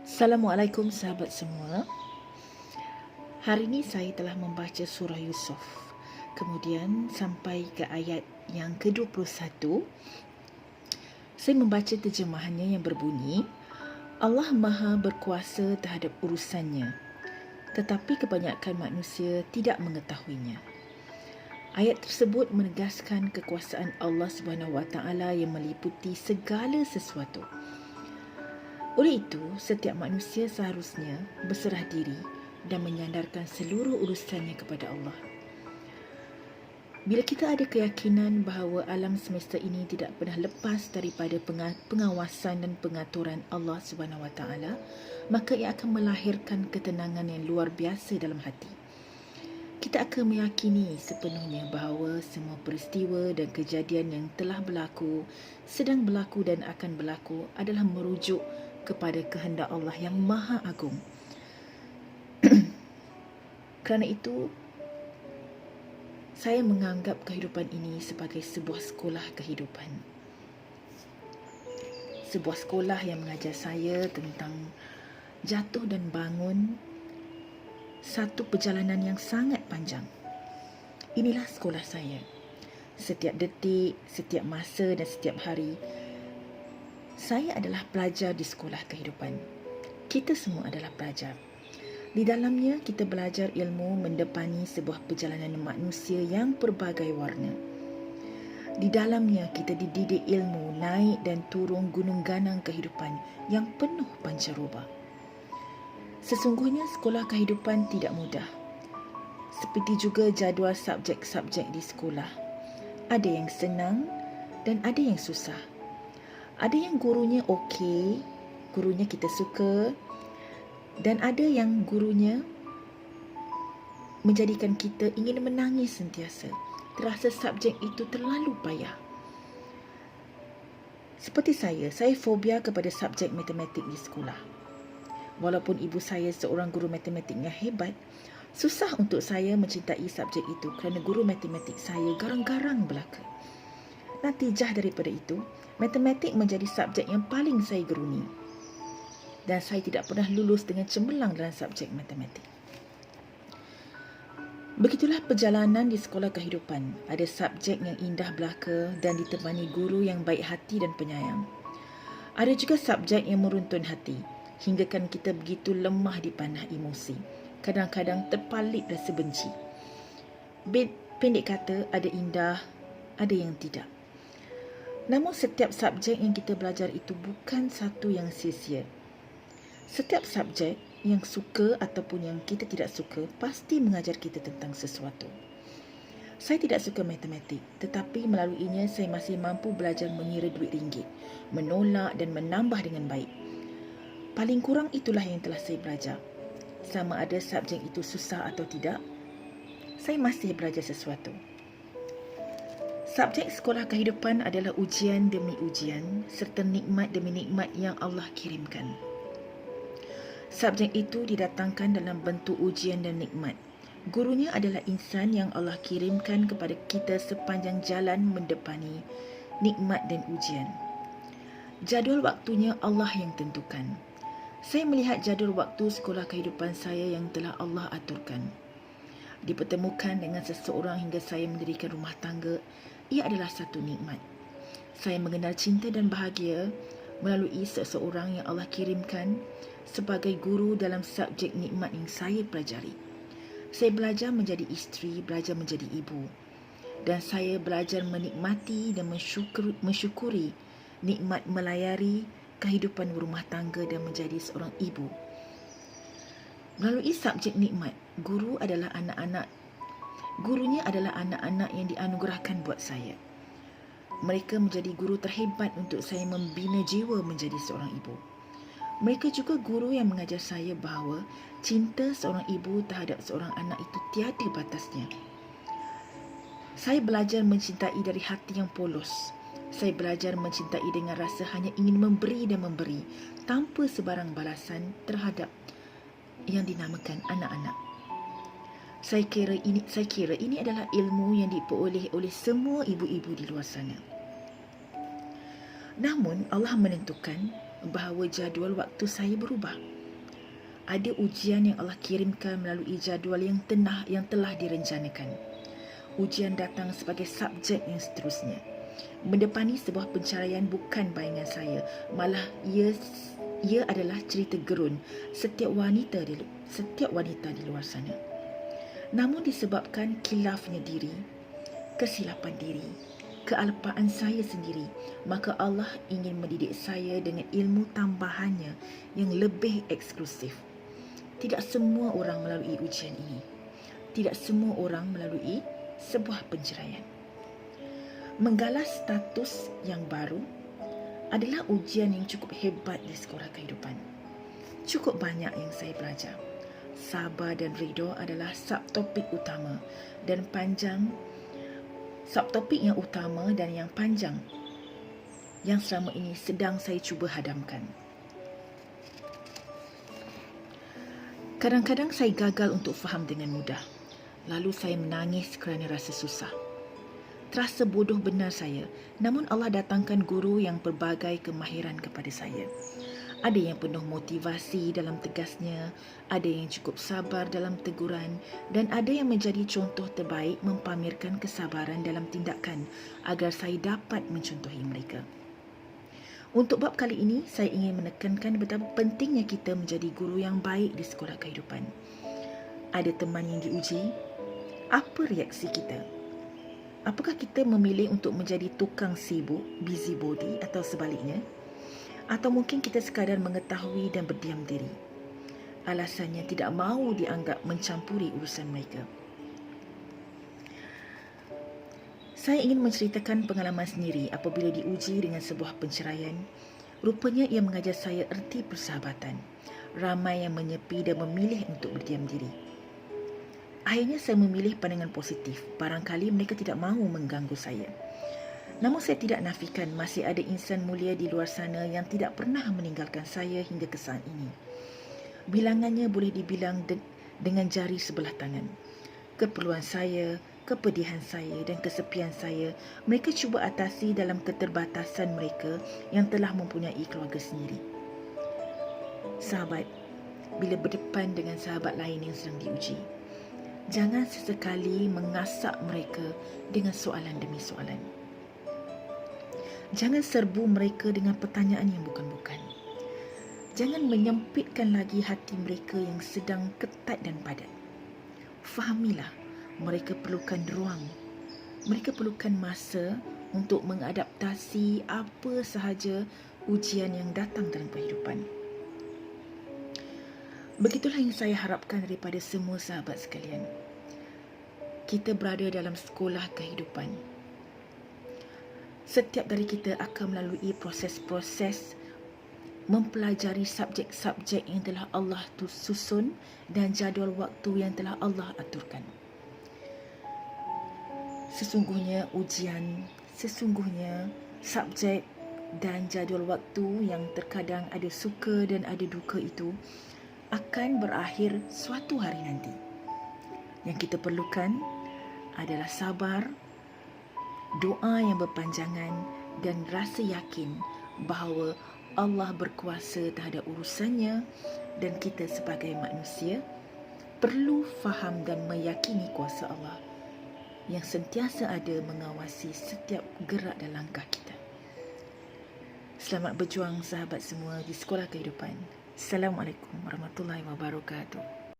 Assalamualaikum sahabat semua. Hari ini saya telah membaca surah Yusuf. Kemudian sampai ke ayat yang ke-21. Saya membaca terjemahannya yang berbunyi, Allah Maha berkuasa terhadap urusannya, tetapi kebanyakan manusia tidak mengetahuinya. Ayat tersebut menegaskan kekuasaan Allah SWT yang meliputi segala sesuatu. Oleh itu, setiap manusia seharusnya berserah diri dan menyandarkan seluruh urusannya kepada Allah. Bila kita ada keyakinan bahawa alam semesta ini tidak pernah lepas daripada pengawasan dan pengaturan Allah SWT, maka ia akan melahirkan ketenangan yang luar biasa dalam hati. Kita akan meyakini sepenuhnya bahawa semua peristiwa dan kejadian yang telah berlaku, sedang berlaku dan akan berlaku adalah merujuk kepada kehendak Allah yang Maha Agung. Kerana itu, saya menganggap kehidupan ini sebagai sebuah sekolah kehidupan. Sebuah sekolah yang mengajar saya tentang jatuh dan bangun, satu perjalanan yang sangat panjang. Inilah sekolah saya. Setiap detik, setiap masa dan setiap hari, saya adalah pelajar di sekolah kehidupan. Kita semua adalah pelajar. Di dalamnya kita belajar ilmu mendepani sebuah perjalanan manusia yang pelbagai warna. Di dalamnya kita dididik ilmu naik dan turun gunung ganang kehidupan yang penuh pancaroba. Sesungguhnya sekolah kehidupan tidak mudah. Seperti juga jadual subjek-subjek di sekolah. Ada yang senang dan ada yang susah. Ada yang gurunya okey, gurunya kita suka, dan ada yang gurunya menjadikan kita ingin menangis sentiasa. Terasa subjek itu terlalu payah. Seperti saya fobia kepada subjek matematik di sekolah. Walaupun ibu saya seorang guru matematik yang hebat, susah untuk saya mencintai subjek itu kerana guru matematik saya garang-garang belaka. Natijah daripada itu, matematik menjadi subjek yang paling saya geruni. Dan saya tidak pernah lulus dengan cemerlang dalam subjek matematik. Begitulah perjalanan di sekolah kehidupan. Ada subjek yang indah belaka dan ditemani guru yang baik hati dan penyayang. Ada juga subjek yang meruntun hati, hinggakan kita begitu lemah dipanah emosi. Kadang-kadang terpalit rasa benci. Pendek kata, ada indah, ada yang tidak. Namun setiap subjek yang kita belajar itu bukan satu yang sia-sia. Setiap subjek yang suka ataupun yang kita tidak suka pasti mengajar kita tentang sesuatu. Saya tidak suka matematik, tetapi melaluinya saya masih mampu belajar mengira duit ringgit, menolak dan menambah dengan baik. Paling kurang itulah yang telah saya belajar. Sama ada subjek itu susah atau tidak, saya masih belajar sesuatu. Subjek sekolah kehidupan adalah ujian demi ujian serta nikmat demi nikmat yang Allah kirimkan. Subjek itu didatangkan dalam bentuk ujian dan nikmat. Gurunya adalah insan yang Allah kirimkan kepada kita sepanjang jalan mendepani nikmat dan ujian. Jadual waktunya Allah yang tentukan. Saya melihat jadual waktu sekolah kehidupan saya yang telah Allah aturkan. Dipertemukan dengan seseorang hingga saya mendirikan rumah tangga, ia adalah satu nikmat. Saya mengenal cinta dan bahagia melalui seseorang yang Allah kirimkan sebagai guru dalam subjek nikmat yang saya pelajari. Saya belajar menjadi isteri, belajar menjadi ibu. Dan saya belajar menikmati dan mensyukuri nikmat melayari kehidupan berumah tangga dan menjadi seorang ibu. Melalui subjek nikmat, gurunya adalah anak-anak yang dianugerahkan buat saya. Mereka menjadi guru terhebat untuk saya membina jiwa menjadi seorang ibu. Mereka juga guru yang mengajar saya bahawa cinta seorang ibu terhadap seorang anak itu tiada batasnya. Saya belajar mencintai dari hati yang polos. Saya belajar mencintai dengan rasa hanya ingin memberi dan memberi tanpa sebarang balasan terhadap yang dinamakan anak-anak. Saya kira ini adalah ilmu yang diperoleh oleh semua ibu-ibu di luar sana. Namun Allah menentukan bahawa jadual waktu saya berubah. Ada ujian yang Allah kirimkan melalui jadual yang telah direncanakan. Ujian datang sebagai subjek yang seterusnya. Mendepani sebuah pencarian bukan bayangan saya, malah ia adalah cerita gerun setiap wanita di luar sana. Namun disebabkan khilafnya diri, kesilapan diri, kealpaan saya sendiri, maka Allah ingin mendidik saya dengan ilmu tambahannya yang lebih eksklusif. Tidak semua orang melalui ujian ini. Tidak semua orang melalui sebuah penceraian. Menggalas status yang baru adalah ujian yang cukup hebat di sekolah kehidupan. Cukup banyak yang saya belajar. Sabar dan redha adalah subtopik utama dan panjang. Subtopik yang utama dan yang panjang yang selama ini sedang saya cuba hadamkan. Kadang-kadang saya gagal untuk faham dengan mudah. Lalu saya menangis kerana rasa susah. Terasa bodoh benar saya, namun Allah datangkan guru yang berbagai kemahiran kepada saya. Ada yang penuh motivasi dalam tegasnya, ada yang cukup sabar dalam teguran, dan ada yang menjadi contoh terbaik mempamerkan kesabaran dalam tindakan agar saya dapat mencontohi mereka. Untuk bab kali ini, saya ingin menekankan betapa pentingnya kita menjadi guru yang baik di sekolah kehidupan. Ada teman yang diuji, apa reaksi kita? Apakah kita memilih untuk menjadi tukang sibuk, busybody atau sebaliknya? Atau mungkin kita sekadar mengetahui dan berdiam diri? Alasannya tidak mahu dianggap mencampuri urusan mereka. Saya ingin menceritakan pengalaman sendiri apabila diuji dengan sebuah penceraian. Rupanya ia mengajar saya erti persahabatan. Ramai yang menyepi dan memilih untuk berdiam diri. Akhirnya saya memilih pandangan positif. Barangkali mereka tidak mahu mengganggu saya. Namun saya tidak nafikan masih ada insan mulia di luar sana yang tidak pernah meninggalkan saya hingga ke saat ini. Bilangannya boleh dibilang dengan jari sebelah tangan. Keperluan saya, kepedihan saya dan kesepian saya, mereka cuba atasi dalam keterbatasan mereka yang telah mempunyai keluarga sendiri. Sahabat, bila berdepan dengan sahabat lain yang sedang diuji, jangan sesekali mengasak mereka dengan soalan demi soalan. Jangan serbu mereka dengan pertanyaan yang bukan-bukan. Jangan menyempitkan lagi hati mereka yang sedang ketat dan padat. Fahamilah, mereka perlukan ruang. Mereka perlukan masa untuk mengadaptasi apa sahaja ujian yang datang dalam kehidupan. Begitulah yang saya harapkan daripada semua sahabat sekalian. Kita berada dalam sekolah kehidupan. Setiap dari kita akan melalui proses-proses mempelajari subjek-subjek yang telah Allah susun dan jadual waktu yang telah Allah aturkan. Sesungguhnya ujian, sesungguhnya subjek dan jadual waktu yang terkadang ada suka dan ada duka itu akan berakhir suatu hari nanti. Yang kita perlukan adalah sabar, doa yang berpanjangan dan rasa yakin bahawa Allah berkuasa terhadap urusannya dan kita sebagai manusia perlu faham dan meyakini kuasa Allah yang sentiasa ada mengawasi setiap gerak dan langkah kita. Selamat berjuang sahabat semua di sekolah kehidupan. Assalamualaikum warahmatullahi wabarakatuh.